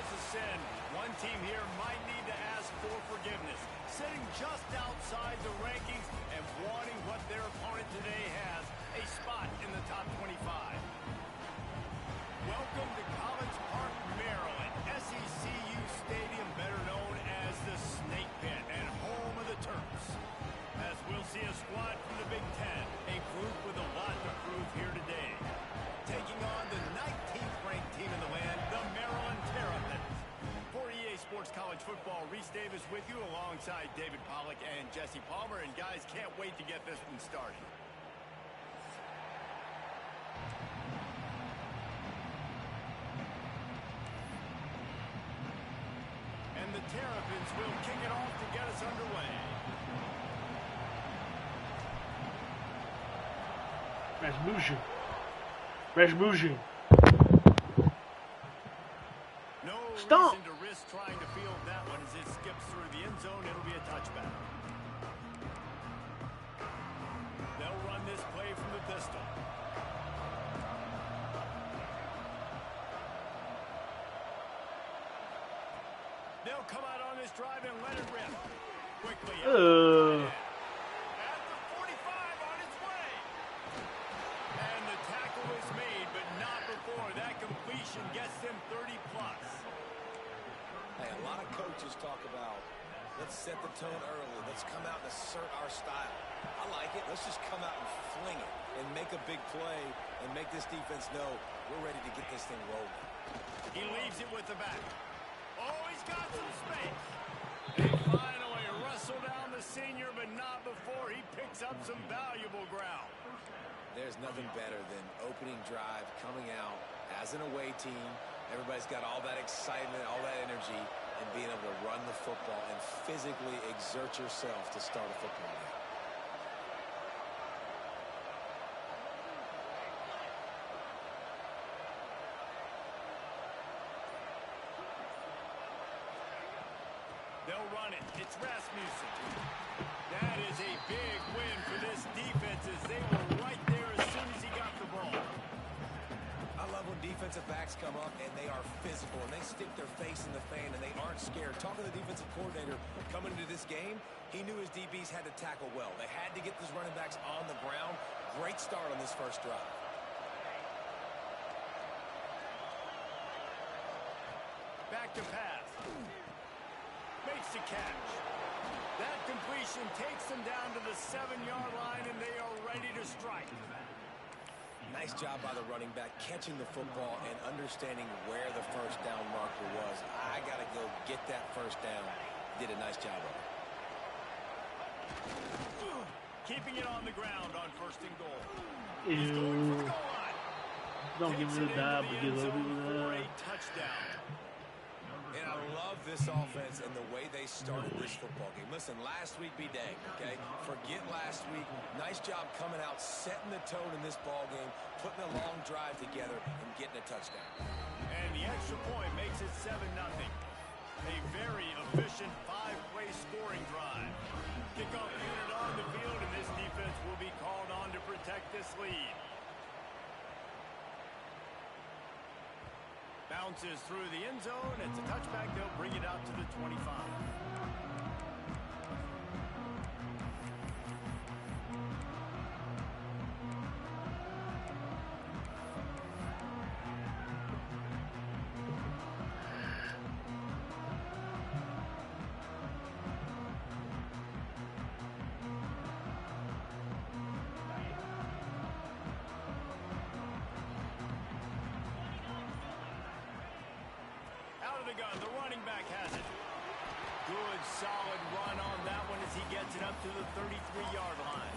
is a sin. One team here might need to ask for forgiveness. Sitting just outside the rankings and wanting what their opponent today has, a spot in the top 25. Welcome to College Park, Maryland. SECU Stadium, better known as the Snake Pit and home of the Terps. As we'll see a squad from the Big Ten, a group with a lot to prove here today. Taking on the 19th ranked team in the land, the Maryland Terrapins. For EA Sports College Football, Reese Davis with you alongside David Pollack and Jesse Palmer. And guys, can't wait to get this one started. And the Terrapins will kick it off to get us underway. Rasmussen. No Stop. reason to risk trying to field that one as it skips through the end zone. It'll be a touchback. They'll run this play from the pistol. They'll come out on this drive and let it rip. Quickly. At the 45 on its way. And the tackle is made, but not before that completion gets them 30-plus. Hey, a lot of coaches talk about, let's set the tone early. Let's come out and assert our style. I like it. Let's just come out and fling it and make a big play and make this defense know we're ready to get this thing rolling. He leaves it with the back. Oh, he's got some space. They finally wrestle down the senior, but not before he picks up some valuable ground. There's nothing better than opening drive, coming out as an away team. Everybody's got all that excitement, all that energy, and being able to run the football and physically exert yourself to start a football game. They'll run it. It's Rasmussen. That is a big win for this defense as they were right there as soon as he got the ball. I love when defensive backs come up and they are physical and they stick their face in the fan and they aren't scared. Talking to the defensive coordinator coming into this game, he knew his DBs had to tackle well. They had to get these running backs on the ground. Great start on this first drive. Back to pass. Makes the catch. That completion takes them down to the 7-yard line, and they are ready to strike. Nice job by the running back catching the football and understanding where the first down marker was. I got to go get that first down. Did a nice job of it. Keeping it on the ground on first and goal. Ew. He's going for the goal line. Don't give me the dive, but give Takes it into the end me zone for the a touchdown. And I love this offense and the way they started this football game. Listen, last week be dang, okay? Forget last week. Nice job coming out, setting the tone in this ball game, putting a long drive together, and getting a touchdown. And the extra point makes it 7-0. A very efficient 5-play scoring drive. Kickoff unit on the field, and this defense will be called on to protect this lead. Bounces through the end zone. It's a touchback. They'll bring it out to the 25. The running back has it. Good, solid run on that one as he gets it up to the 33-yard line.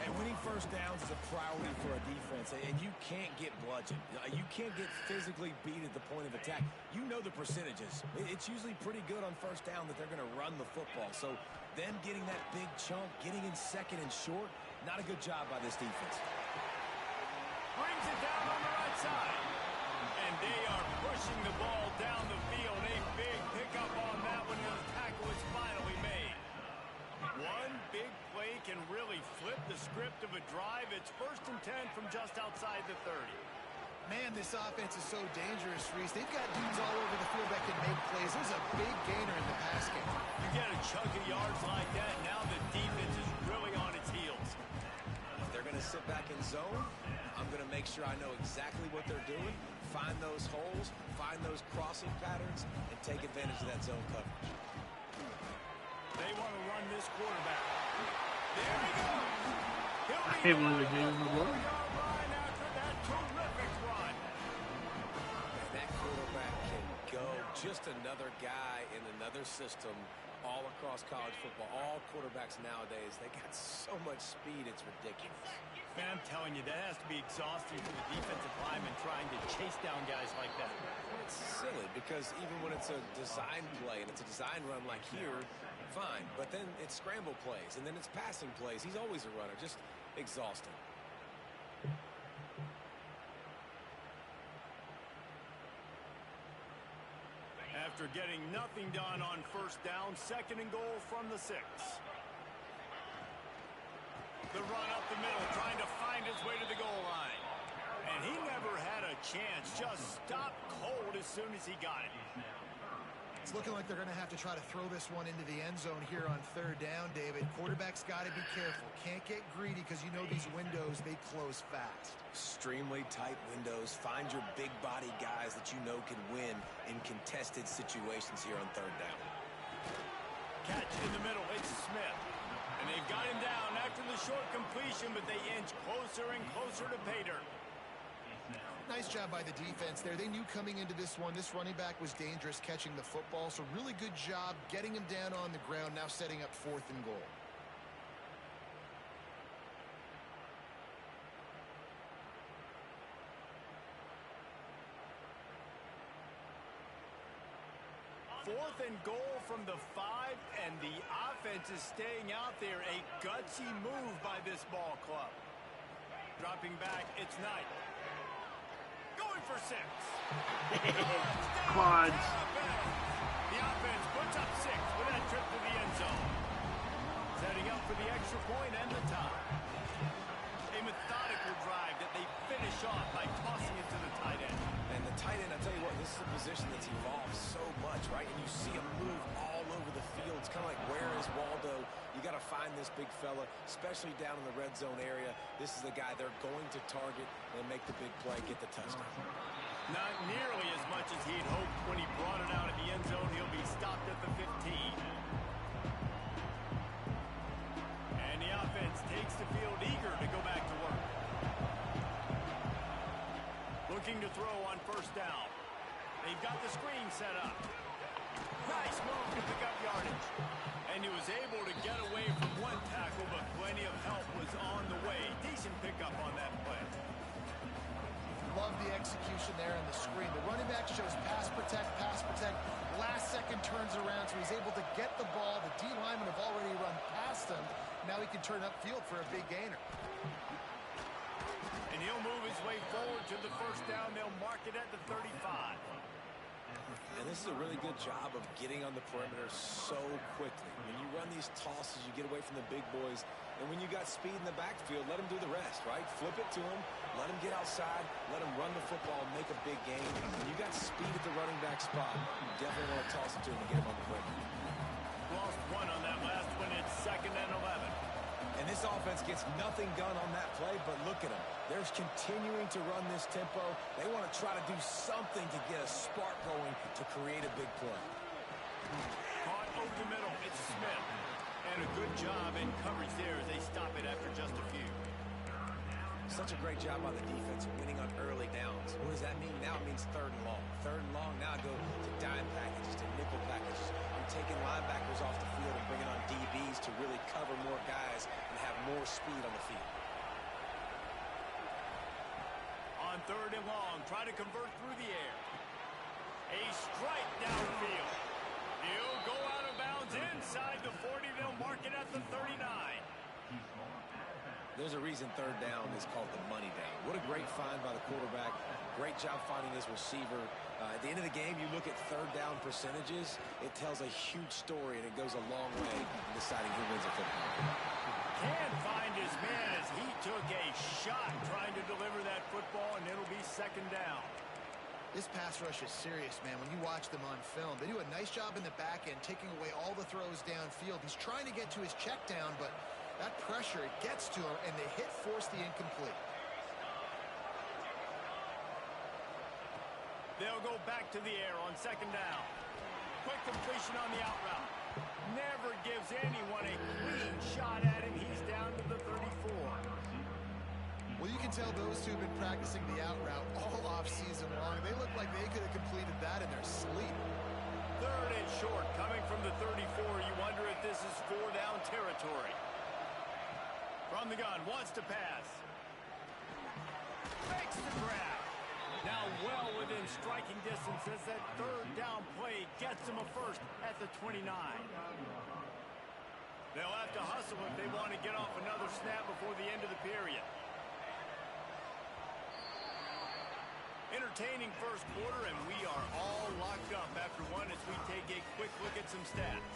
And winning first downs is a priority for a defense, and you can't get bludgeoned. You can't get physically beat at the point of attack. You know the percentages. It's usually pretty good on first down that they're going to run the football. So them getting that big chunk, getting in second and short, not a good job by this defense. Brings it down on the right side. And they are pushing the ball down the field. A big pickup on that one, and the tackle is finally made. One big play can really flip the script of a drive. It's 1st and 10 from just outside the 30. Man, this offense is so dangerous, Reese. They've got dudes all over plays. There's a big gainer in the pass game. You get a chunk of yards like that, now the defense is really on its heels. If they're going to sit back in zone, I'm going to make sure I know exactly what they're doing, find those holes, find those crossing patterns, and take advantage of that zone coverage. They want to run this quarterback. There he goes. I can't believe they gave him the ball. After that terrific run. And that quarterback can go. Just another guy in another system all across college football. All quarterbacks nowadays, they got so much speed, it's ridiculous. Man, I'm telling you, that has to be exhausting for the defensive lineman trying to chase down guys like that. It's silly because even when it's a design play and it's a design run like here, fine. But then it's scramble plays and then it's passing plays. He's always a runner. Just exhausting. After getting nothing done on first down, 2nd and goal from the 6. The run up the middle, trying to find his way to the goal line. And he never had a chance, just stopped cold as soon as he got it. It's looking like they're going to have to try to throw this one into the end zone here on 3rd down, David. Quarterback's got to be careful. Can't get greedy because you know these windows, they close fast. Extremely tight windows. Find your big body guys that you know can win in contested situations here on 3rd down. Catch in the middle, it's Smith. And they've got him down after the short completion, but they inch closer and closer to pay dirt. Nice job by the defense there. They knew coming into this one, this running back was dangerous catching the football, so really good job getting him down on the ground, now setting up 4th and goal. Fourth and goal from the 5, and the offense is staying out there. A gutsy move by this ball club. Dropping back, it's Knight. Going for 6. Quads. The offense puts up 6 with that trip to the end zone. Setting up for the extra point and the tie. A methodical drive that they finish off by tossing it to the tight end. And the tight end, I tell you what, this is a position that's evolved so much, right? And you see him move all over the field. It's kind of like, where is Waldo? You got to find this big fella, especially down in the red zone area. This is the guy they're going to target and make the big play, get the touchdown. Not nearly as much as he'd hoped when he brought it out at the end zone. He'll be stopped at the 15. And the offense takes the field eager to go back to work. Looking to throw on first down. They've got the screen set up. Nice move to pick up yardage. And he was able to get away from one tackle, but plenty of help was on the way. Decent pickup on that play. Love the execution there on the screen. The running back shows pass protect, last second turns around, so he's able to get the ball. The D linemen have already run past him. Now he can turn upfield for a big gainer. And he'll move his way forward to the first down. They'll mark it at the 35. And this is a really good job of getting on the perimeter so quickly. When you run these tosses, you get away from the big boys. And when you got speed in the backfield, let them do the rest, right? Flip it to them, let them get outside, let them run the football and make a big game. When you got speed at the running back spot, you definitely want to toss it to him and get him on the perimeter. Lost one on that last one. It's 2nd and 11. And this offense gets nothing done on that play, but look at them. They're continuing to run this tempo. They want to try to do something to get a spark going to create a big play. Caught over the middle. It's Smith. And a good job in coverage there as they stop it after just a few. Such a great job by the defense winning on early downs. What does that mean? Now it means 3rd and long. 3rd and long, now I go to dime packages, to nickel packages. I'm taking linebackers off the field and bringing on DBs to really cover more guys and have more speed on the field. On 3rd and long, try to convert through the air. A strike downfield. He'll go out of bounds inside the 40. They'll mark it at the 39. There's a reason 3rd down is called the money down. What a great find by the quarterback. Great job finding his receiver. At the end of the game, you look at 3rd down percentages. It tells a huge story, and it goes a long way in deciding who wins a football. Can't find his man as he took a shot trying to deliver that football, and it'll be 2nd down. This pass rush is serious, man. When you watch them on film, they do a nice job in the back end, taking away all the throws downfield. He's trying to get to his check down, but that pressure, it gets to him, and the hit forced the incomplete. They'll go back to the air on second down. Quick completion on the out route. Never gives anyone a clean shot at him. He's down to the 34. Well, you can tell those two have been practicing the out route all off season long. They look like they could have completed that in their sleep. Third and short, coming from the 34. You wonder if this is 4-down territory. From the gun, wants to pass. Makes the grab. Now well within striking distance as that third down play gets him a first at the 29. They'll have to hustle if they want to get off another snap before the end of the period. Entertaining first quarter, and we are all locked up after one as we take a quick look at some stats.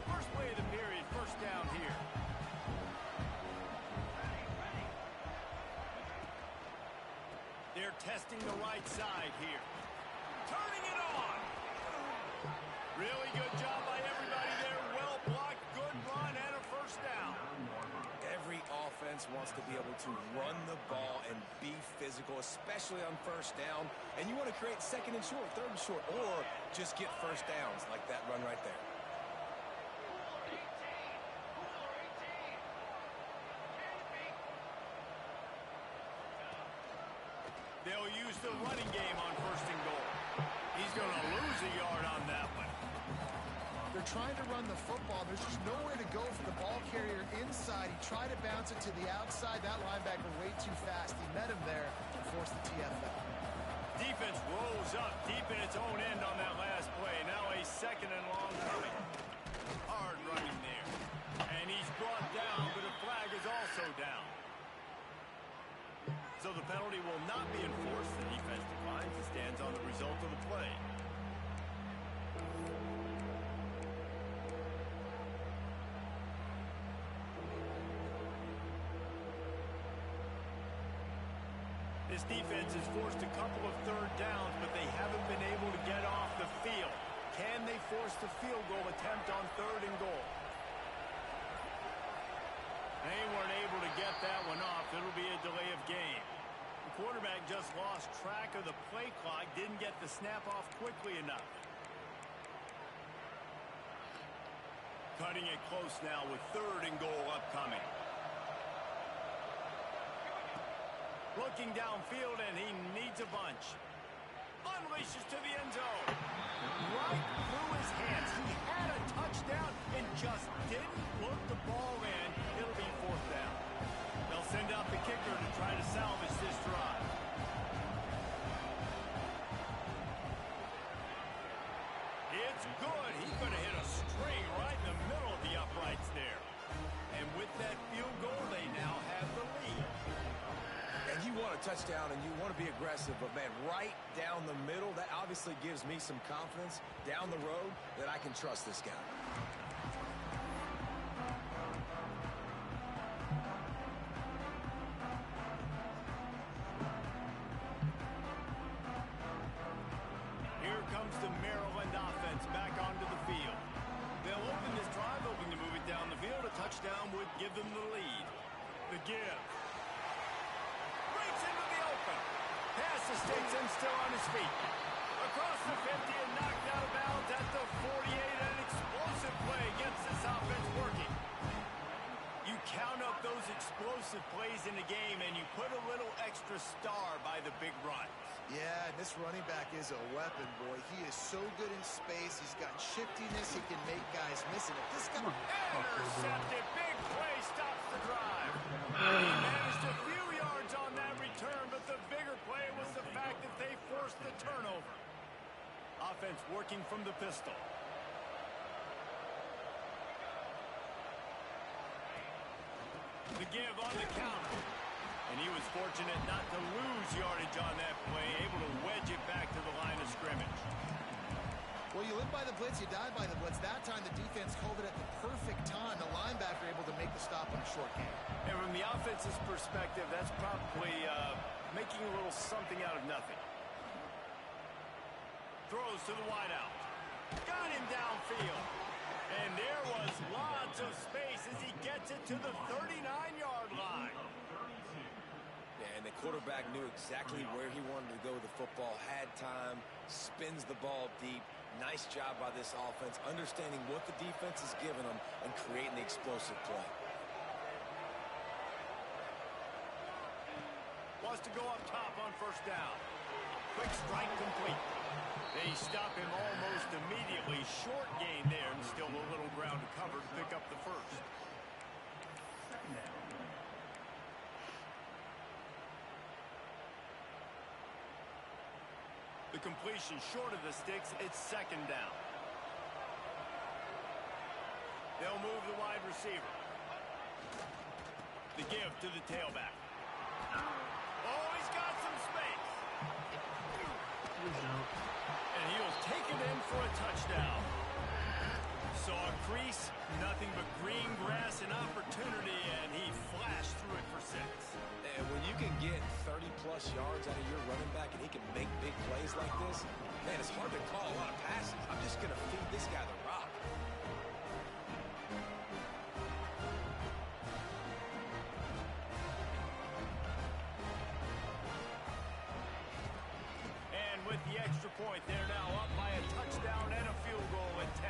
First play of the period, first down here. They're testing the right side here. Turning it on. Really good job by everybody there. Well blocked, good run, and a first down. Every offense wants to be able to run the ball and be physical, especially on first down. And you want to create second and short, third and short, or just get first downs like that run right there. They'll use the running game on first and goal. He's going to lose a yard on that one. They're trying to run the football. There's just nowhere to go for the ball carrier inside. He tried to bounce it to the outside. That linebacker way too fast. He met him there and forced the TFL. Defense rolls up deep in its own end on that last play. Now a second and long coming. Hard running there. And he's brought down, but a flag is also down. So the penalty will not be enforced. The defense declines and stands on the result of the play. This defense has forced a couple of third downs, but they haven't been able to get off the field. Can they force the field goal attempt on third and goal? They weren't able to get that one off. It'll be a delay of game. The quarterback just lost track of the play clock, didn't get the snap off quickly enough. Cutting it close now with third and goal upcoming. Looking downfield, and he needs a bunch. Unleashes to the end zone. Right through his hands. He had a touchdown and just didn't look the ball in. It'll be fourth down. They'll send out the kicker to try to salvage this drive. It's good. He could have hit a string right in the middle of the uprights there. And with that field goal, they now have the lead. And you want a touchdown and you want to be aggressive, but man, right down the middle, that obviously gives me some confidence down the road that I can trust this guy. Here comes the Maryland offense back onto the field. They'll open this drive, hoping to move it down the field. A touchdown would give them the lead. The give. Breaks into the open. Pass escapes him, still on his feet. Across the 50 and knocked out of bounds at the 48. An explosive play gets this offense working. You count up those explosive plays in a game and you put a little extra star by the big runs. Yeah, this running back is a weapon, boy. He is so good in space. He's got shiftiness. He can make guys miss it. If this guy... Intercepted. Big play stops the drive. He managed a few yards on that return, but the bigger play was the fact that they forced the turnover. Offense working from the pistol. The give on the counter. And he was fortunate not to lose yardage on that play, able to wedge it back to the line of scrimmage. Well, you live by the blitz, you die by the blitz. That time the defense called it at the perfect time. The linebacker able to make the stop on a short game. And from the offense's perspective, that's probably making a little something out of nothing. Throws to the wideout. Got him downfield. And there was lots of space as he gets it to the 39-yard line. Yeah, and the quarterback knew exactly where he wanted to go with the football, had time, spins the ball deep. Nice job by this offense, understanding what the defense is giving them and creating the explosive play. Wants to go up top on first down. Quick strike complete. They stop him almost immediately. Short gain there, and still a little ground to cover to pick up the first. The completion short of the sticks. It's second down. They'll move the wide receiver. The give to the tailback. Oh, he's got some space. And he'll take it in for a touchdown. Saw a crease, nothing but green grass and opportunity, and he flashed through it for 6. And when you can get 30-plus yards out of your running back and he can make big plays like this, man, it's hard to call a lot of passes. I'm just going to feed this guy the rock. And with the extra point, they're now up by a touchdown and a field goal at 10.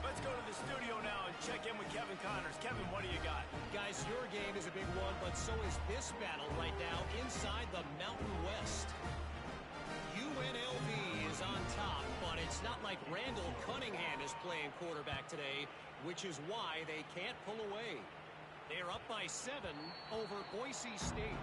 Let's go to the studio now and check in with Kevin Connors. Kevin, what do you got? Guys, your game is a big one, but so is this battle right now inside the Mountain West. UNLV is on top, but it's not like Randall Cunningham is playing quarterback today, which is why they can't pull away. They're up by 7 over Boise State.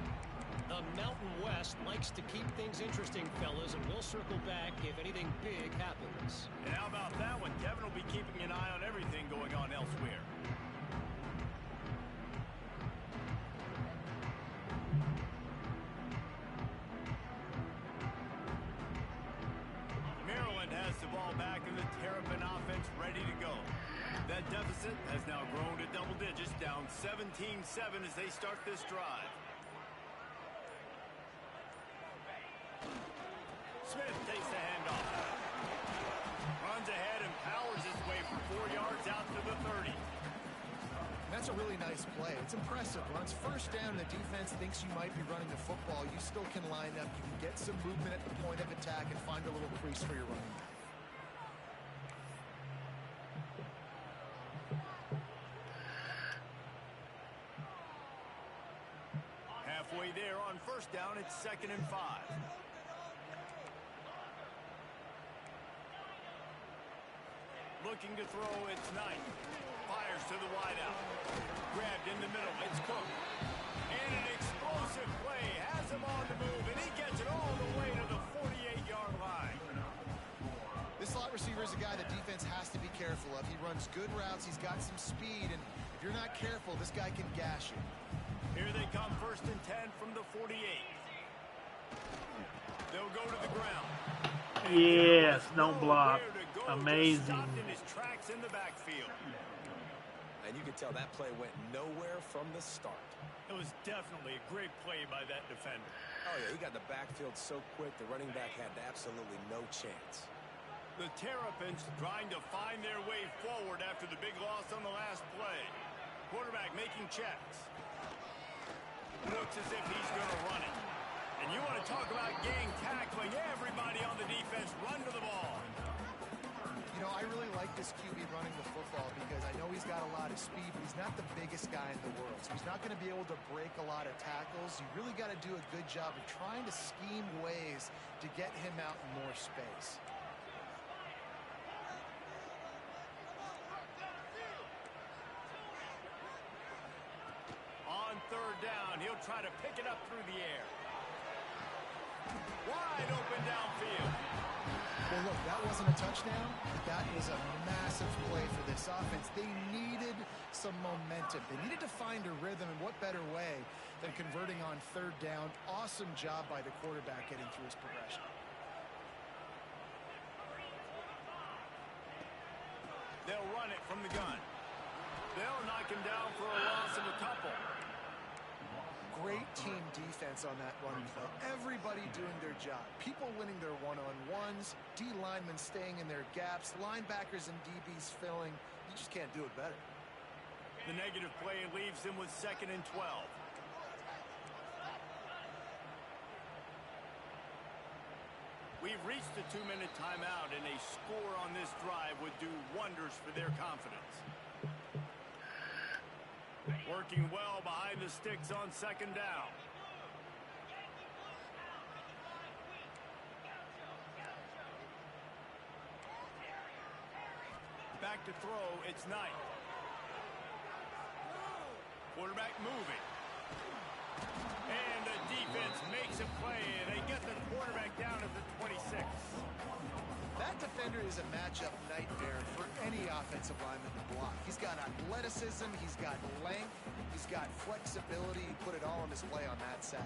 The Mountain West likes to keep things interesting, fellas, and we'll circle back if anything big happens. And how about that one? Kevin will be keeping an eye on everything going on elsewhere. Maryland has the ball back and the Terrapin offense ready to go. That deficit has now grown to double digits, down 17-7 as they start this drive. Smith takes the handoff. Runs ahead and powers his way for 4 yards out to the 30. That's a really nice play. It's impressive. Runs first down and the defense thinks you might be running the football. You still can line up. You can get some movement at the point of attack and find a little crease for your running back. Halfway there on first down, it's 2nd and 5. Looking to throw, it's Knight. Fires to the wideout. Grabbed in the middle, it's Cook. And an explosive play has him on the move, and he gets it all the way to the 48-yard line. This slot receiver is a guy the defense has to be careful of. He runs good routes, he's got some speed, and if you're not careful, this guy can gash you. Here they come, 1st and 10 from the 48. They'll go to the ground. Yes, no block. Amazing. Stopped in his tracks in the backfield. And you can tell that play went nowhere from the start. It was definitely a great play by that defender. Oh, yeah, he got the backfield so quick, the running back had absolutely no chance. The Terrapins trying to find their way forward after the big loss on the last play. Quarterback making checks. Looks as if he's going to run it. And you want to talk about gang tackling. Everybody on the defense run to the ball. You know, I really like this QB running the football because I know he's got a lot of speed, but he's not the biggest guy in the world. So he's not going to be able to break a lot of tackles. You really got to do a good job of trying to scheme ways to get him out in more space. On 3rd down, he'll try to pick it up through the air. Wide open downfield. Well, look, that wasn't a touchdown, but that is a massive play for this offense. They needed some momentum. They needed to find a rhythm, and what better way than converting on 3rd down. Awesome job by the quarterback getting through his progression. from the gun. They'll knock him down for a loss of a couple. Great team defense on that run play. Everybody doing their job. People winning their one-on-ones, D linemen staying in their gaps, linebackers and DBs filling. You just can't do it better. The negative play leaves him with 2nd and 12. We've reached the 2-minute timeout, and a score on this drive would do wonders for their confidence. Working well behind the sticks on 2nd down. Back to throw, it's Knight. Quarterback moving. And the defense makes a play, and they get the quarterback down at the 26. That defender is a matchup nightmare for any offensive lineman to block. He's got athleticism, he's got length, he's got flexibility. He put it all on display on that sack.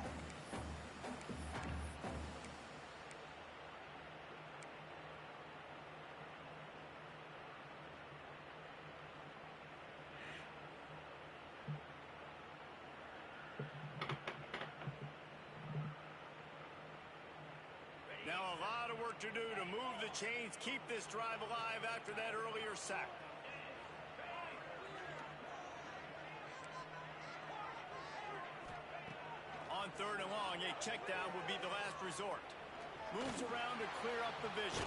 Now a lot of work to do to move the chains, keep this drive alive after that earlier sack. On 3rd and long, a check down would be the last resort. Moves around to clear up the vision.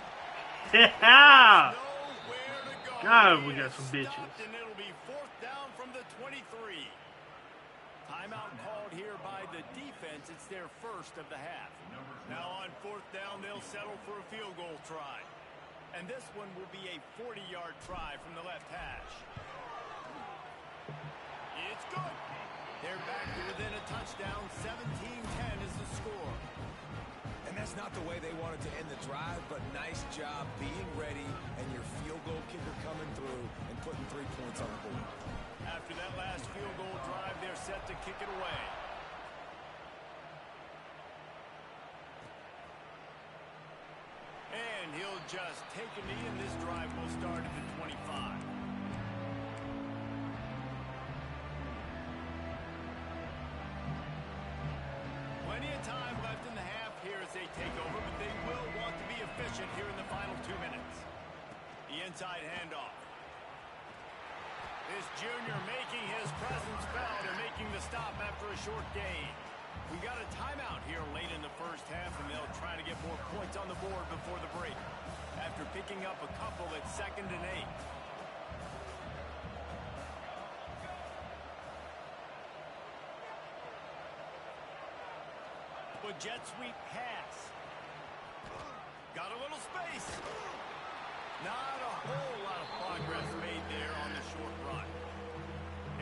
Yeah. Nowhere to go. God, we got some bitches. Stopped, and it'll be 4th down from the 23. Timeout called here by the defense. It's their first of the half. Now on 4th down, they'll settle for a field goal try. And this one will be a 40-yard try from the left hash. It's good. They're back to within a touchdown. 17-10 is the score. And that's not the way they wanted to end the drive, but nice job being ready and your field goal kicker coming through and putting 3 points on the board. After that last field goal drive, they're set to kick it away. And he'll just take a knee, and this drive will start at the 25. Plenty of time left in the half here as they take over, but they will want to be efficient here in the final 2 minutes. The inside handoff. This junior making his presence felt and making the stop after a short gain. We got a timeout here late in the first half, and they'll try to get more points on the board before the break. After picking up a couple at 2nd and 8. A jet sweep pass. Got a little space. Not a whole lot of progress made there on the short run.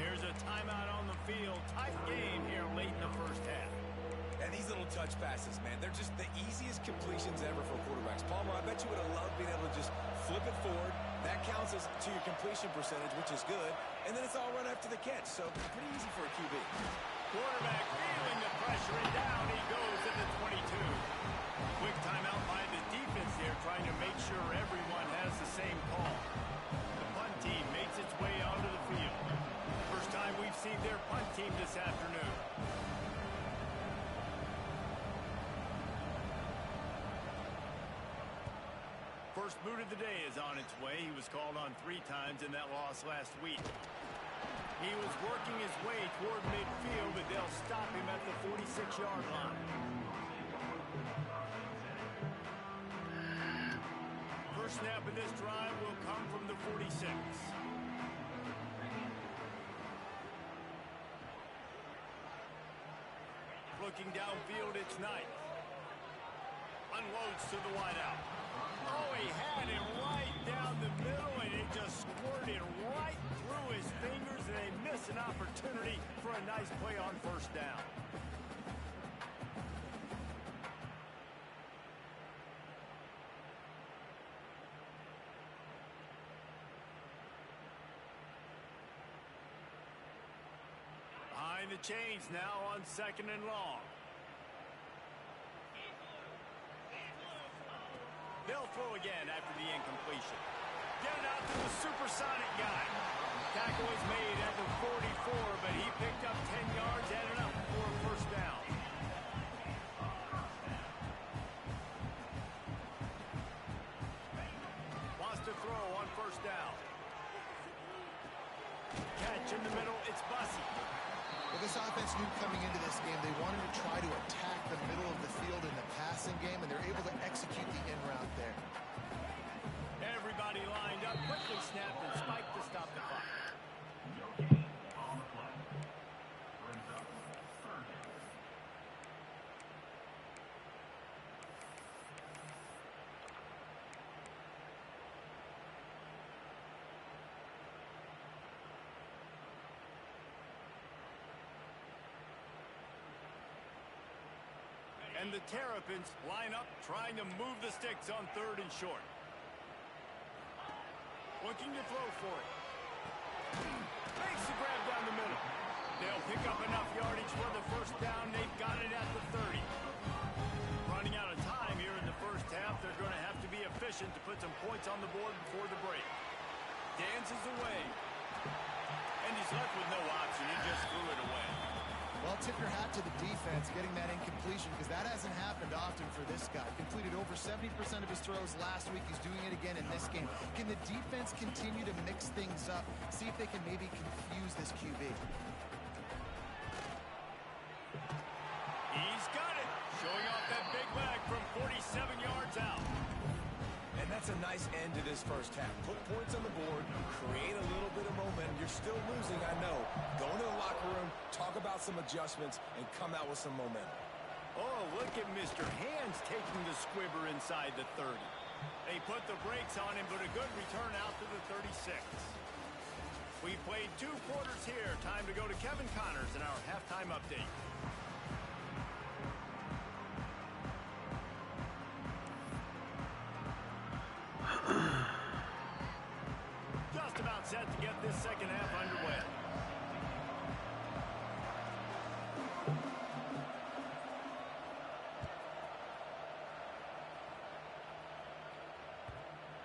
Here's a timeout on the field. Tight game here late in the first half. And these little touch passes, man, they're just the easiest completions ever for quarterbacks. Palmer, I bet you would have loved being able to just flip it forward. That counts as to your completion percentage, which is good. And then it's all run after the catch, so pretty easy for a QB. Quarterback feeling the pressure, and down he goes at the 22. Quick timeout by the defense there, trying to make sure everyone has the same call. The punt team makes its way onto the field. First time we've seen their punt team this afternoon. First boot of the day is on its way. He was called on 3 times in that loss last week. He was working his way toward midfield, but they'll stop him at the 46-yard line. First snap of this drive will come from the 46. Looking downfield, it's Knight. Unloads to the wideout. Oh, he had it right down the middle, and it just squirted right through his fingers, and they miss an opportunity for a nice play on first down. Behind the chains now on 2nd and long. They'll throw again after the incompletion. Get it out to the supersonic guy. Tackle was made at the 44, but he picked up 10 yards, and enough for a first down. Wants to throw on first down. Catch in the middle, it's Bussey. Well, this offense knew coming into this game they wanted to try to attack the middle of the field in the passing game, and they're able to execute the in route there. Everybody lined up, quickly snapped and spiked to stop the clock. And the Terrapins line up, trying to move the sticks on third and short. Looking to throw for it. Makes the grab down the middle. They'll pick up enough yardage for the first down. They've got it at the 30. Running out of time here in the first half. They're going to have to be efficient to put some points on the board before the break. Dances away. And he's left with no option. He just threw it away. Well, tip your hat to the defense getting that incompletion, because that hasn't happened often for this guy. Completed over 70% of his throws last week. He's doing it again in this game. Can the defense continue to mix things up? See if they can maybe confuse this QB. He's got it. Showing off that big leg from 47 yards out. And that's a nice end to this first half. Put points on the board, create a little bit of momentum. You're still losing, I know. Go into the locker room, talk about some adjustments, and come out with some momentum. Oh, look at Mr. Hands taking the squibber inside the 30. They put the brakes on him, but a good return out to the 36. We played 2 quarters here. Time to go to Kevin Connors in our halftime update. Just about set to get this second half underway.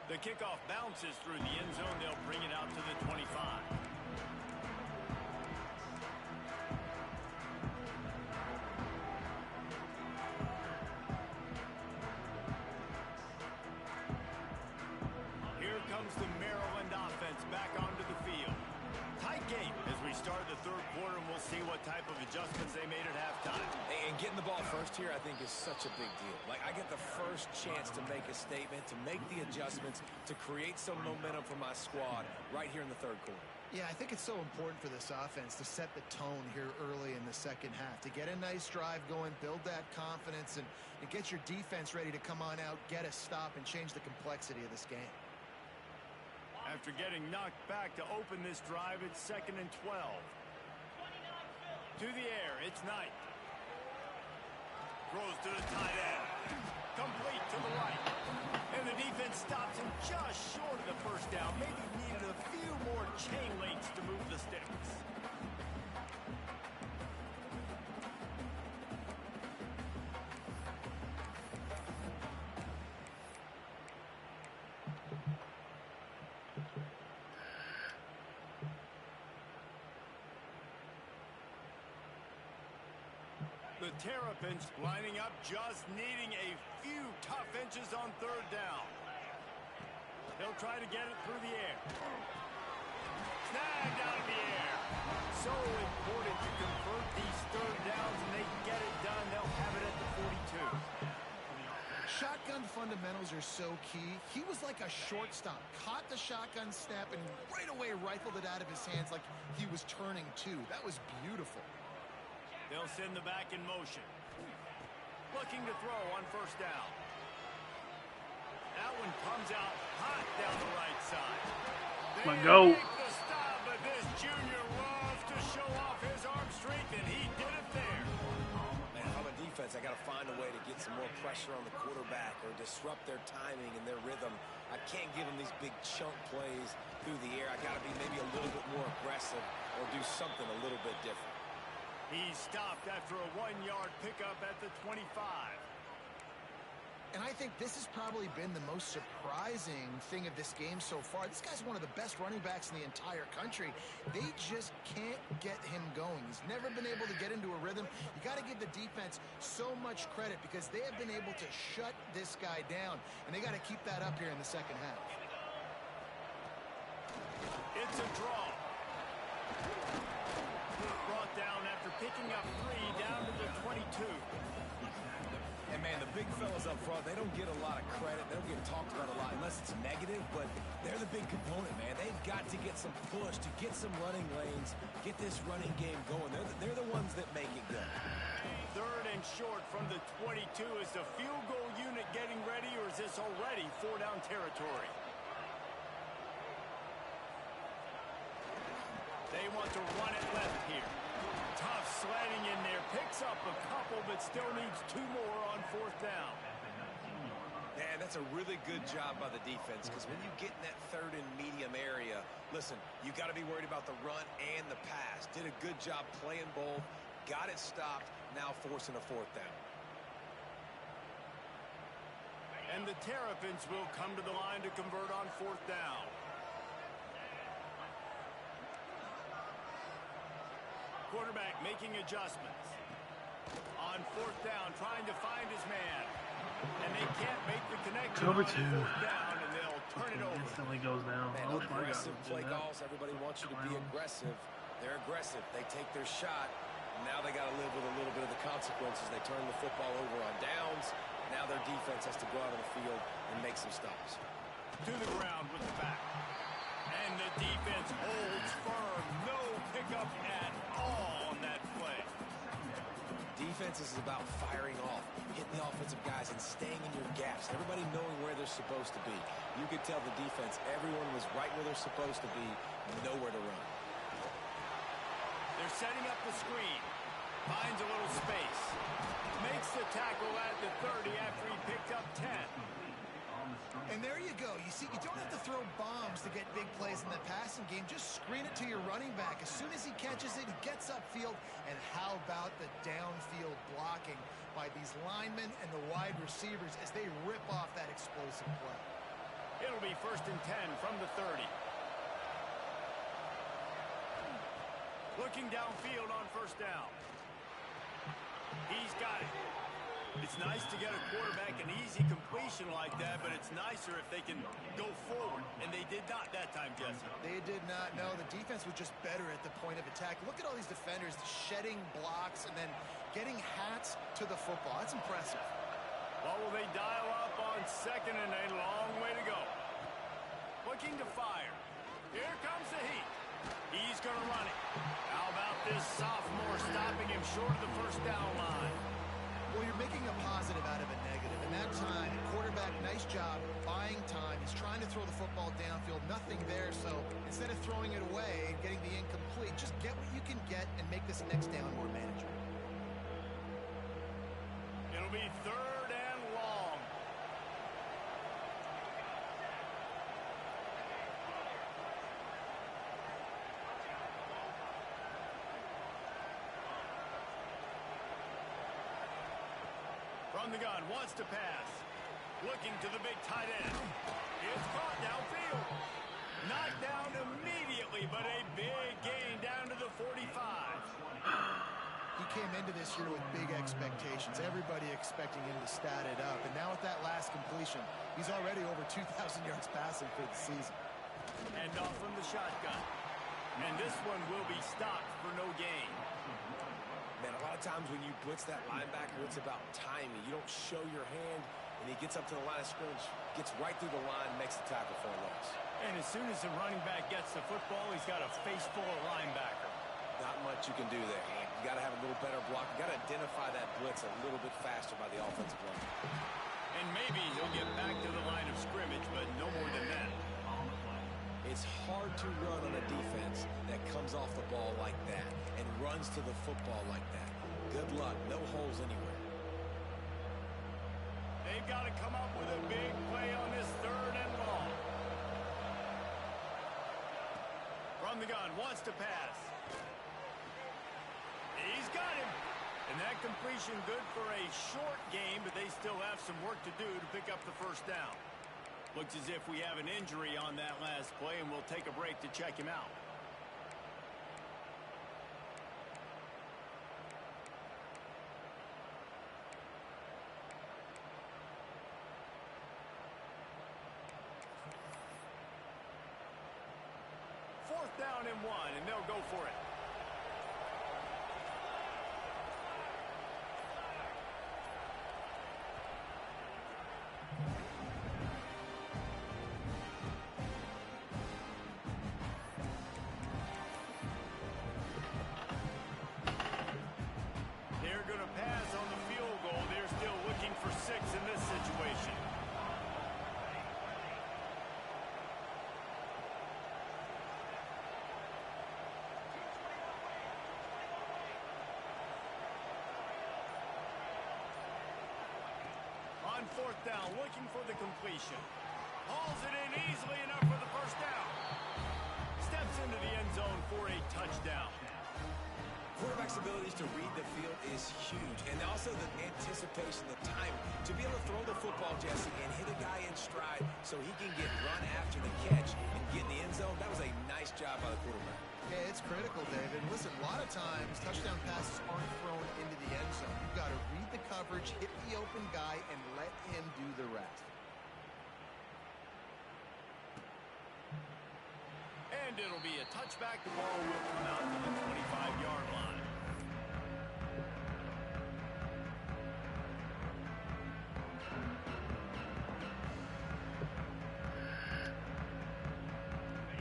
The kickoff bounces through the end zone. They'll bring it out to the 25. Here comes the Maryland offense back onto the field. Tight game as we start the third quarter, and we'll see what type of adjustments they made at halftime. And getting the ball first here, I think, is such a big deal. Like, I get the first chance to make a statement, to make the adjustments, to create some momentum for my squad right here in the third quarter. Yeah, I think it's so important for this offense to set the tone here early in the second half, to get a nice drive going, build that confidence, and get your defense ready to come on out, get a stop, and change the complexity of this game. After getting knocked back to open this drive, it's 2nd and 12. To the air, it's Knight. Throws to the tight end. Complete to the right. And the defense stops him just short of the first down. Maybe needed a few more chain links to move the sticks. The Terrapins lining up, just needing a few tough inches on third down. He'll try to get it through the air. Snagged out of the air. So important to convert these third downs, and they get it done. They'll have it at the 42. Shotgun fundamentals are so key. He was like a shortstop. Caught the shotgun snap and right away rifled it out of his hands like he was turning too. That was beautiful. They'll send the back in motion. Looking to throw on first down. That one comes out hot down the right side. My goal. Make the stop, but this junior loves to show off his arm strength, and he did it there. Man, if I'm a defense, I got to find a way to get some more pressure on the quarterback or disrupt their timing and their rhythm. I can't give them these big chunk plays through the air. I got to be maybe a little bit more aggressive or do something a little bit different. He stopped after a 1-yard pickup at the 25. And I think this has probably been the most surprising thing of this game so far. This guy's one of the best running backs in the entire country. They just can't get him going. He's never been able to get into a rhythm. You got to give the defense so much credit because they have been able to shut this guy down, and they got to keep that up here in the second half. It's a draw. Brought down after picking up 3 down to the 22. And, man, the big fellas up front, they don't get a lot of credit. They don't get talked about a lot unless it's negative, but they're the big component, man. They've got to get some push, to get some running lanes, get this running game going. They're the ones that make it go. 3rd and short from the 22. Is the field goal unit getting ready, or is this already 4-down territory? They want to run it left here. Tough slanting in there. Picks up a couple, but still needs 2 more on 4th down. Man, that's a really good job by the defense because when you get in that 3rd and medium area, listen, you got to be worried about the run and the pass. Did a good job playing both. Got it stopped. Now forcing a 4th down. And the Terrapins will come to the line to convert on 4th down. Quarterback making adjustments. On 4th down, trying to find his man. And they can't make the connection Cover on 2. 4th down, and they'll turn it over. Instantly goes down. Man, I wish my guys aggressive would do play that. calls. Everybody wants you to be aggressive. They're aggressive. They take their shot. Now they got to live with a little bit of the consequences. They turn the football over on downs. Now their defense has to go out on the field and make some stops. To the ground with the back. And the defense holds firm. No pickup at all on that play. Defense is about firing off, hitting the offensive guys and staying in your gaps. Everybody knowing where they're supposed to be. You could tell the defense, everyone was right where they're supposed to be, nowhere to run. They're setting up the screen. Finds a little space. Makes the tackle at the 30 after he picked up 10. And there you go. You see, you don't have to throw bombs to get big plays in the passing game. Just screen it to your running back. As soon as he catches it, he gets upfield. And how about the downfield blocking by these linemen and the wide receivers as they rip off that explosive play? It'll be 1st and 10 from the 30. Looking downfield on 1st down. He's got it. It's nice to get a quarterback an easy completion like that, but it's nicer if they can go forward. And they did not that time, Jesse. They did not. No, the defense was just better at the point of attack. Look at all these defenders shedding blocks and then getting hats to the football. That's impressive. Well, will they dial up on 2nd and a long way to go? Looking to fire. Here comes the heat. He's going to run it. How about this sophomore stopping him short of the 1st down line? Well, you're making a positive out of a negative. And that time, quarterback, nice job, buying time. He's trying to throw the football downfield. Nothing there, so instead of throwing it away and getting the incomplete, just get what you can get and make this next down more manageable. It'll be 3rd and long. From the gun, wants to pass. Looking to the big tight end. It's caught downfield. Knocked down immediately, but a big gain down to the 45. He came into this year with big expectations. Everybody expecting him to stat it up. And now with that last completion, he's already over 2,000 yards passing for the season. And off from the shotgun. And this one will be stopped for no gain. Man, a lot of times when you blitz that linebacker, it's about timing. You don't show your hand, and he gets up to the line of scrimmage, gets right through the line, makes the tackle for a loss. And as soon as the running back gets the football, he's got a face full of linebacker. Not much you can do there. You got to have a little better block. You got to identify that blitz a little bit faster by the offensive line. And maybe he'll get back to the line of scrimmage, but no more than that. It's hard to run on a defense that comes off the ball like that and runs to the football like that. Good luck. No holes anywhere. They've got to come up with a big play on this 3rd and long. From the gun, wants to pass. He's got him. And that completion good for a short game, but they still have some work to do to pick up the first down. Looks as if we have an injury on that last play, and we'll take a break to check him out. Fourth down and 1, and they'll go for it. They're going to pass on the field goal. They're still looking for 6 in this situation. On fourth down, looking for the completion. Hauls it in easily enough for the first down. Steps into the end zone for a touchdown. Quarterback's abilities to read the field is huge, and also the anticipation, the time to be able to throw the football, Jesse, and hit a guy in stride so he can get run after the catch and get in the end zone. That was a nice job by the quarterback. Yeah, it's critical, David. Listen, a lot of times touchdown passes aren't thrown into the end zone. You've got to read the coverage, hit the open guy, and let him do the rest. And it'll be a touchback. The ball will come out to the 25-yard line.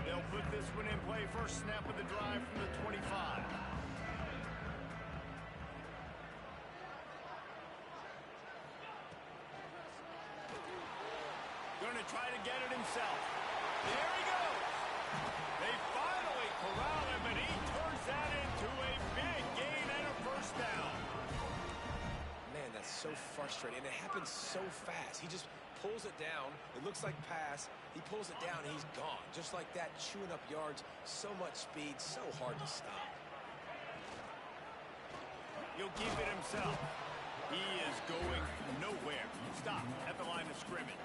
They'll put this one in play. First snap of the drive from the 25. Going to try to get it himself. There he goes. They finally corral him, and he turns that into a big gain and a first down. Man, that's so frustrating, and it happens so fast. He just pulls it down. It looks like pass. He pulls it down, and he's gone. Just like that, chewing up yards. So much speed, so hard to stop. He'll keep it himself. He is going nowhere. Stop at the line of scrimmage.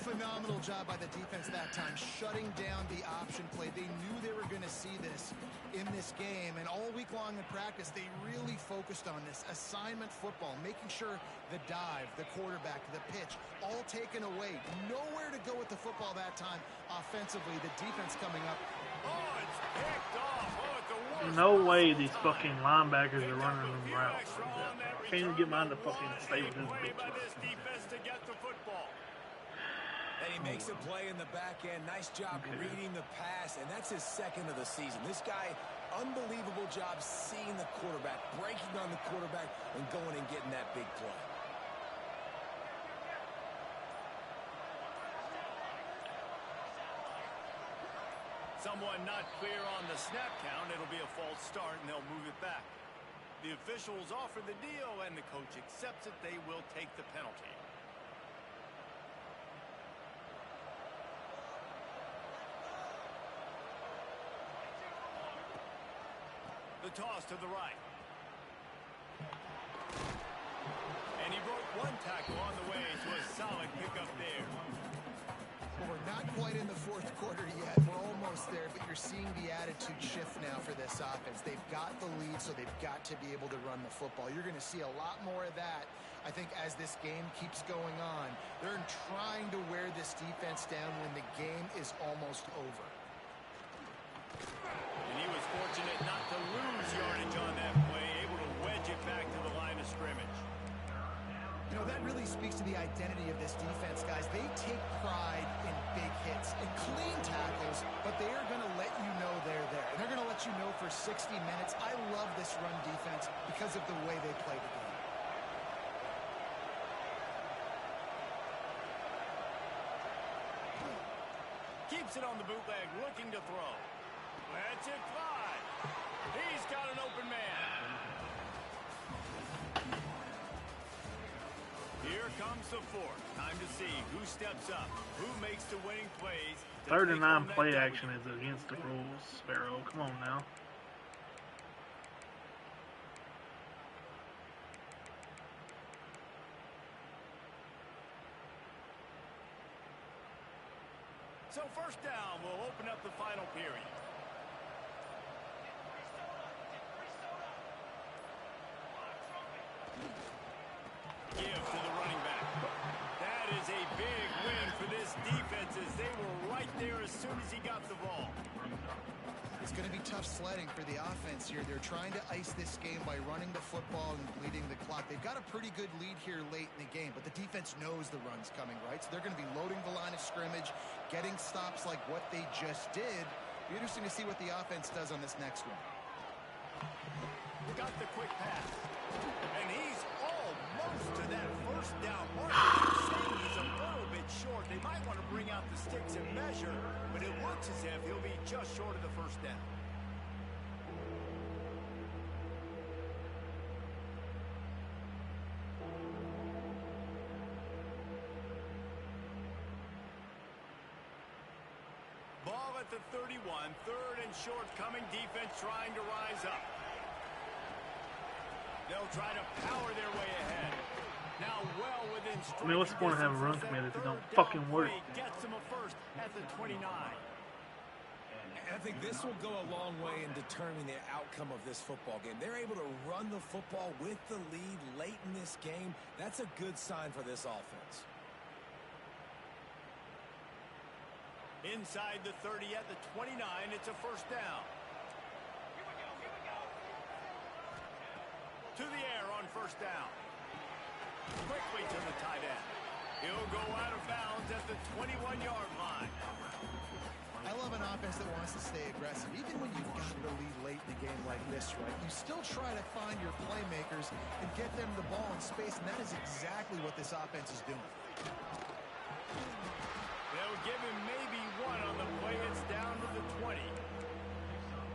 Phenomenal job by the defense that time, shutting down the option play. They knew they were going to see this in this game, and all week long in practice, they really focused on this assignment football, making sure the dive, the quarterback, the pitch, all taken away. Nowhere to go with the football that time offensively. The defense coming up. Oh, it's picked off. Oh, it's the worst. No way these fucking linebackers are running them routes like that. I can't even get mine to fucking stay with this bitch. By this defense to get the football. And he makes a play in the back end. Nice job reading the pass, and that's his second of the season. This guy, unbelievable job seeing the quarterback, breaking on the quarterback, and going and getting that big play. Someone not clear on the snap count. It'll be a false start, and they'll move it back. The officials offer the deal, and the coach accepts it. They will take the penalty. The toss to the right. And he broke one tackle on the way, so a solid pickup there. Well, we're not quite in the fourth quarter yet. We're almost there, but you're seeing the attitude shift now for this offense. They've got the lead, so they've got to be able to run the football. You're going to see a lot more of that, I think, as this game keeps going on. They're trying to wear this defense down when the game is almost over. And he was fortunate not to lose yardage on that play, able to wedge it back to the line of scrimmage. You know, that really speaks to the identity of this defense, guys. They take pride in big hits and clean tackles, but they are going to let you know they're there. And they're going to let you know for 60 minutes. I love this run defense because of the way they play the game. Keeps it on the bootleg, looking to throw. Lets it fly. He's got an open man. Here comes the fourth. Time to see who steps up, who makes the winning plays. 39 play action is against the rules, Sparrow. Come on now. So first down will open up the final period. Give to the running back. That is a big win for this defense as they were right there as soon as he got the ball. It's going to be tough sledding for the offense here. They're trying to ice this game by running the football and bleeding the clock. They've got a pretty good lead here late in the game, but the defense knows the run's coming, right? So they're going to be loading the line of scrimmage, getting stops like what they just did. Be interesting to see what the offense does on this next one. Got the quick pass. And he's almost to that first down mark. He's a little bit short. They might want to bring out the sticks and measure, but it looks as if he'll be just short of the first down. Ball at the 31, third and short coming, defense trying to rise up. They'll try to power their way ahead. Now well within striking I mean, what's the point of having run command if it don't fucking work? Gets him a first at the 29. I think this will go a long way in determining the outcome of this football game. They're able to run the football with the lead late in this game. That's a good sign for this offense. Inside the 30 at the 29, it's a first down. To the air on first down. Quickly to the tight end. He'll go out of bounds at the 21-yard line. I love an offense that wants to stay aggressive. Even when you've got the lead late in the game like this, right, you still try to find your playmakers and get them the ball in space, and that is exactly what this offense is doing. They'll give him maybe one on the play. It's down to the 20.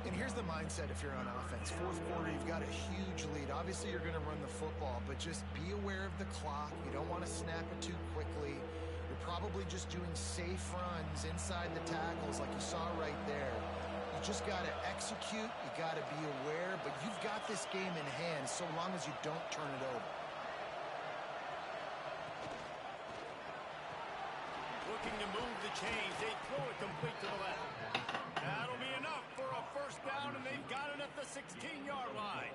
And here's the mindset if you're on offense. Fourth quarter, you've got a huge lead. Obviously, you're going to run the football, but just be aware of the clock. You don't want to snap it too quickly. You're probably just doing safe runs inside the tackles like you saw right there. You just got to execute. You got to be aware, but you've got this game in hand so long as you don't turn it over. Looking to move the chains. They throw it complete to the left. That'll be enough for a first down, and they've got it at the 16-yard line.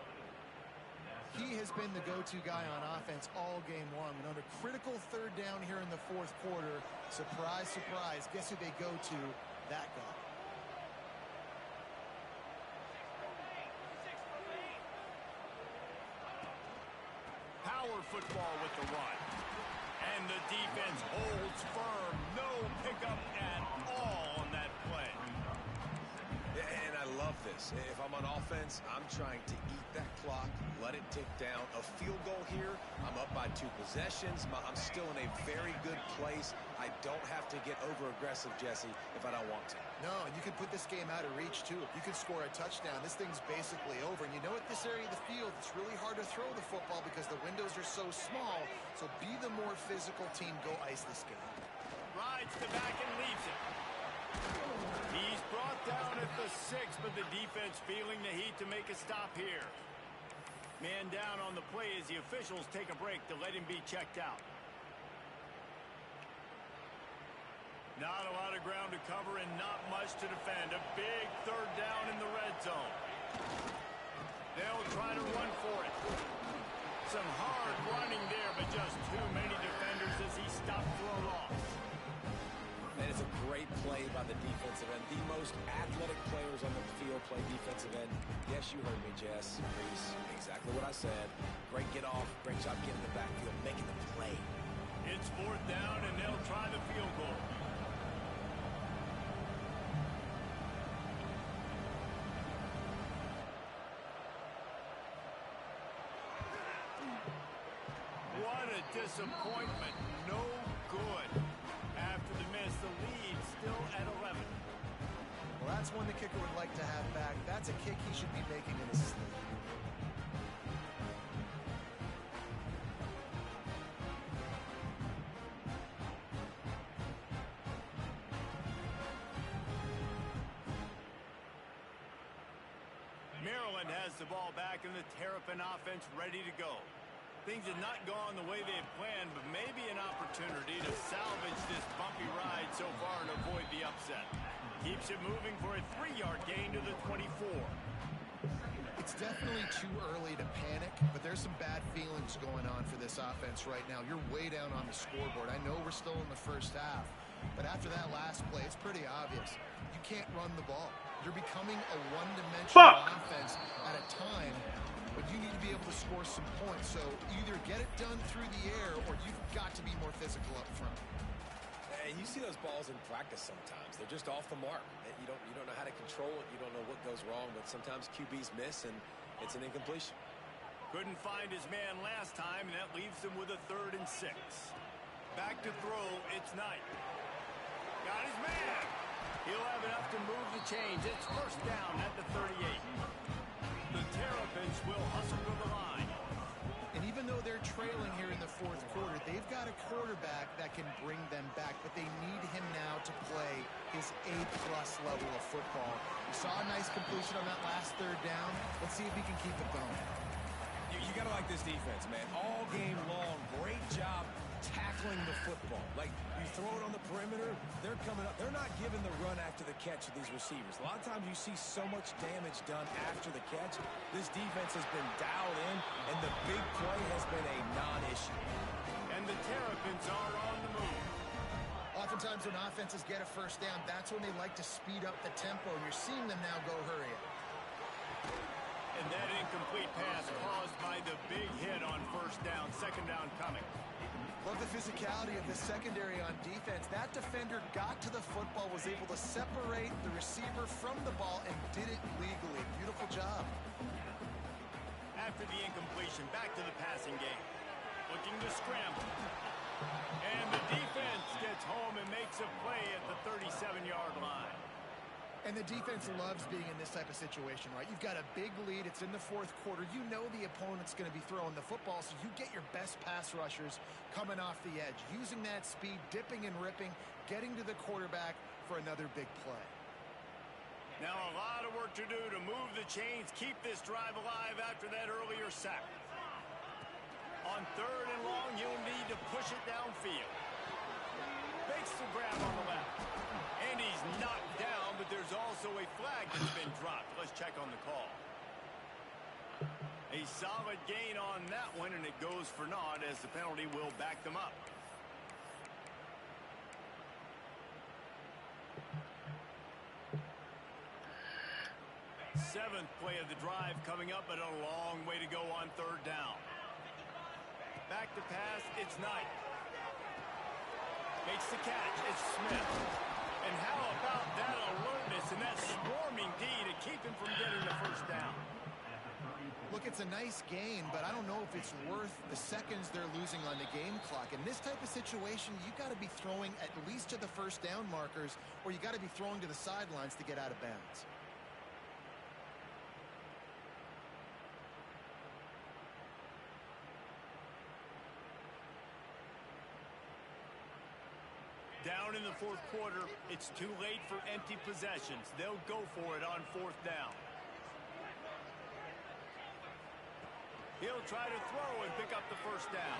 He has been the go-to guy on offense all game long. And on a critical third down here in the fourth quarter, surprise, surprise, guess who they go to? That guy. Power football with the run. And the defense holds firm. No pickup at all on that play. And I love this. If I'm on offense, I'm trying to eat that clock, let it tick down. A field goal here, I'm up by 2 possessions. I'm still in a very good place. I don't have to get over-aggressive, Jesse, if I don't want to. No, and you can put this game out of reach, too. If you can score a touchdown, this thing's basically over. And you know, at this area of the field, it's really hard to throw the football because the windows are so small. So be the more physical team. Go ice this game. Rides the back and leaves it. He's brought down at the 6, but the defense feeling the heat to make a stop here. Man down on the play as the officials take a break to let him be checked out. Not a lot of ground to cover and not much to defend. A big third down in the red zone. They'll try to run for it. Some hard running there, but just too many defenders as he stopped for a loss. And it's a great play by the defensive end. The most athletic players on the field play defensive end. Yes, you heard me, Jess. Reese, exactly what I said. Great get off. Great job getting the backfield, making the play. It's fourth down, and they'll try the field goal. What a disappointment. No good. After the miss, the lead still at 11. Well, that's one the kicker would like to have back. That's a kick he should be making in his sleep. Maryland has the ball back and the Terrapin offense ready to go. Things have not gone the way they had planned, but maybe an opportunity to salvage this bumpy ride so far and avoid the upset. Keeps it moving for a 3-yard gain to the 24. It's definitely too early to panic, but there's some bad feelings going on for this offense right now. You're way down on the scoreboard. I know we're still in the first half, but after that last play, it's pretty obvious. You can't run the ball. You're becoming a one-dimensional offense at a time, but you need to be able to score some points. So either get it done through the air or you've got to be more physical up front. And you see those balls in practice sometimes. They're just off the mark. You don't know how to control it. You don't know what goes wrong, but sometimes QBs miss, and it's an incompletion. Couldn't find his man last time, and that leaves him with a 3rd and 6. Back to throw, it's Knight. Got his man. He'll have enough to move the chains. It's first down at the 38. The Terrapins will hustle to the line. And even though they're trailing here in the 4th quarter, they've got a quarterback that can bring them back, but they need him now to play his A-plus level of football. We saw a nice completion on that last 3rd down. Let's see if he can keep it going. You got to like this defense, man. All game long, great job tackling the football. Like, you throw it on the perimeter, they're coming up. They're not giving the run after the catch of these receivers. A lot of times you see so much damage done after the catch. This defense has been dialed in, and the big play has been a non-issue. And the Terrapins are on the move. Oftentimes when offenses get a first down, that's when they like to speed up the tempo, and you're seeing them now go hurry up. And that incomplete pass caused by the big hit on first down. 2nd down coming. Love the physicality of the secondary on defense. That defender got to the football, was able to separate the receiver from the ball, and did it legally. Beautiful job. After the incompletion, back to the passing game. Looking to scramble. And the defense gets home and makes a play at the 37-yard line. And the defense loves being in this type of situation, right? You've got a big lead. It's in the 4th quarter. You know the opponent's going to be throwing the football, so you get your best pass rushers coming off the edge, using that speed, dipping and ripping, getting to the quarterback for another big play. Now a lot of work to do to move the chains, keep this drive alive after that earlier sack. On 3rd and long, you'll need to push it downfield. Makes the grab on the left. And he's knocked down, but there's also a flag that's been dropped. Let's check on the call. A solid gain on that one, and it goes for naught as the penalty will back them up. Seventh play of the drive coming up, but a long way to go on 3rd down. Back to pass, it's Knight. Makes the catch, it's Smith. And how about that alertness and that swarming D to keep him from getting the first down? Look, it's a nice gain, but I don't know if it's worth the seconds they're losing on the game clock. In this type of situation, you've got to be throwing at least to the first down markers, or you got to be throwing to the sidelines to get out of bounds. Down in the 4th quarter, it's too late for empty possessions. They'll go for it on 4th down. He'll try to throw and pick up the first down.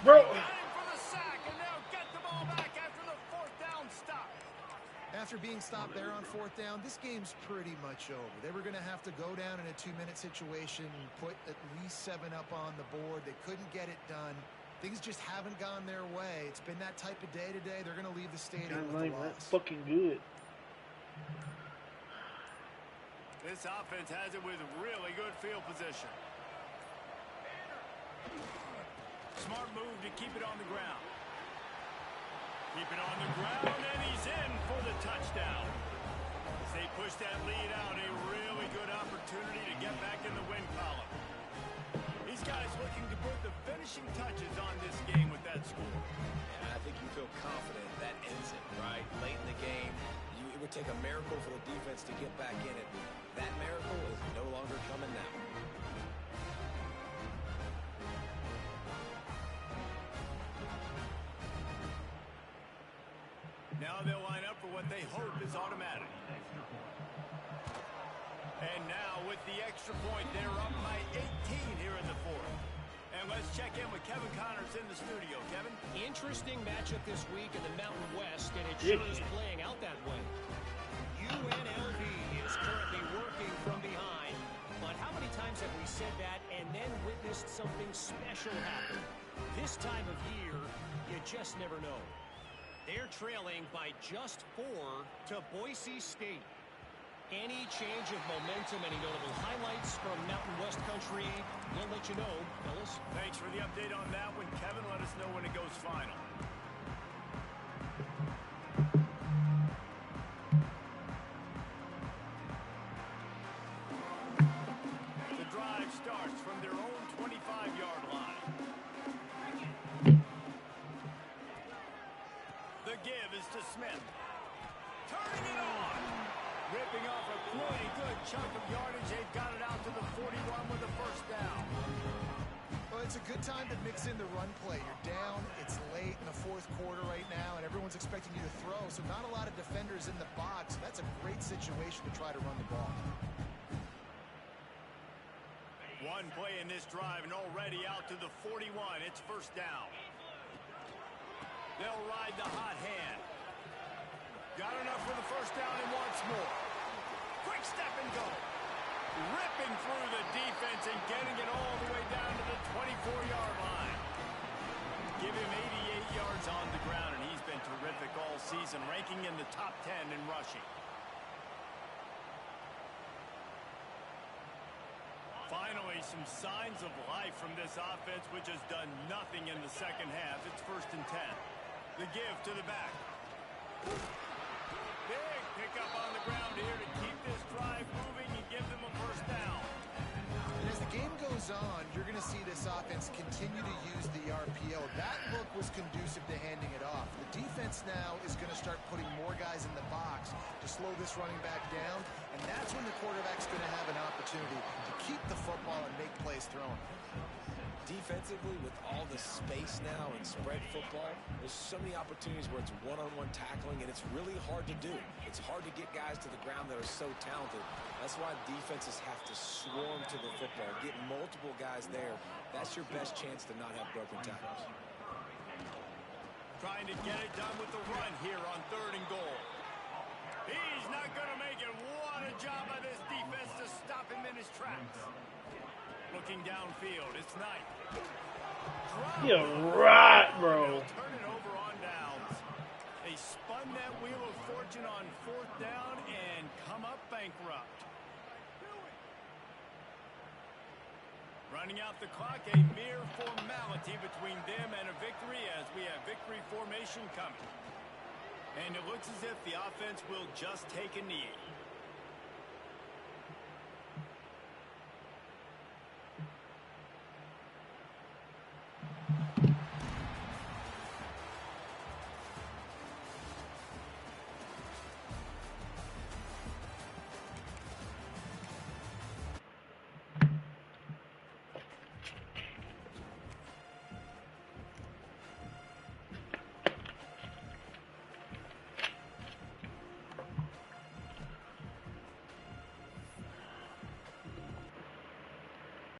Bro. Got him for the sack, and they'll get the ball back after the 4th down stop. After being stopped there on 4th down, this game's pretty much over. They were going to have to go down in a 2-minute situation and put at least 7 up on the board. They couldn't get it done. Things just haven't gone their way. It's been that type of day today. They're going to leave the stadium with a loss. That's fucking good. This offense has it with really good field position. Smart move to keep it on the ground. Keep it on the ground, and he's in for the touchdown. As they push that lead out, a really good opportunity to get back in the win column. These guys looking to put the finishing touches on this game with that score. And I think you feel confident that ends it, right? Late in the game, it would take a miracle for the defense to get back in it. That miracle is no longer coming now. Now they'll line up for what they hope is automatic. And now with the extra point, they're up by 18 here in the 4th. And check in with Kevin Connors in the studio. Kevin? Interesting matchup this week in the Mountain West, and it sure is playing out that way. UNLV is currently working from behind, but how many times have we said that and then witnessed something special happen? This time of year, you just never know. They're trailing by just 4 to Boise State. Any change of momentum, any notable highlights from Mountain West country, we'll let you know, fellas. Thanks for the update on that one, Kevin. Let us know when it goes final. The drive starts from their own 25-yard line. The give is to Smith. Turning it on. Ripping off a really good chunk of yardage. They've got it out to the 41 with a first down. Well, it's a good time to mix in the run play. You're down, it's late in the fourth quarter right now, and everyone's expecting you to throw, so not a lot of defenders in the box. So that's a great situation to try to run the ball. One play in this drive and already out to the 41. It's first down. They'll ride the hot hand. Got enough for the first down and wants more. Quick step and go. Ripping through the defense and getting it all the way down to the 24-yard line. Give him 88 yards on the ground, and he's been terrific all season, ranking in the top 10 in rushing. Finally, some signs of life from this offense, which has done nothing in the second half. It's first and 10. The give to the back. Big pickup on the ground here to keep this drive moving and give them a first down. And as the game goes on, you're going to see this offense continue to use the RPO. That look was conducive to handing it off. The defense now is going to start putting more guys in the box to slow this running back down, and that's when the quarterback's going to have an opportunity to keep the football and make plays thrown. Defensively, with all the space now and spread football, there's so many opportunities where it's one-on-one tackling, and it's really hard to do. It's hard to get guys to the ground that are so talented. That's why defenses have to swarm to the football, get multiple guys there. That's your best chance to not have broken tackles. Trying to get it done with the run here on 3rd and goal. He's not going to make it. What a job by this defense to stop him in his tracks. Looking downfield, it's Knight. You're right, bro. Turn it over on downs. They spun that wheel of fortune on 4th down and come up bankrupt. Running out the clock, a mere formality between them and a victory as we have victory formation coming. And it looks as if the offense will just take a knee.